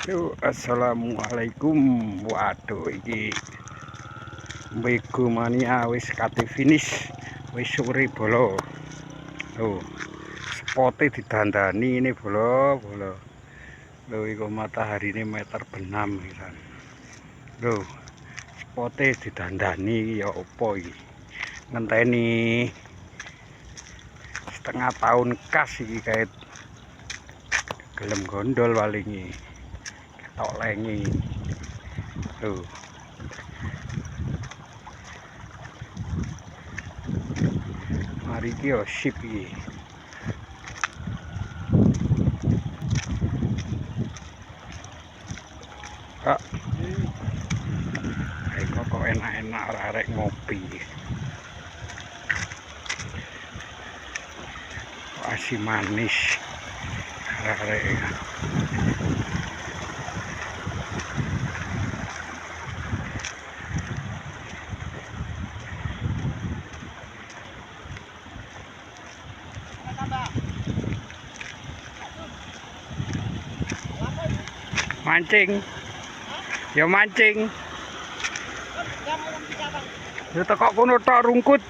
Assalamualaikum. Waduh, iki Bego Mania wis kate finish, wis sore bolo. Tuh, spote didandani ini bolo. Loh, iku matahari ini meter benam kan. Loh, spote didandani ya opo iki. Ngenteni setengah tahun kas iki kait gelem gondol walingi. Tok lengi. Tuh. Mari ki yo sip iki. Kak. Kok enak-enak arek ngopi. Asih manis. Arek. Mancing. Ya mancing. Ya tekok kono tok rungkut.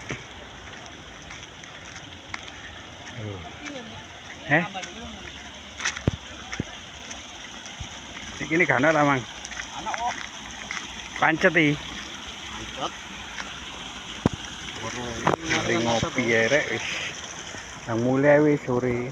Iki ini gana ta, Mang? Anak kok. Pancet iki. Mari ngopi ya rek wis. Nang mulai wis sore.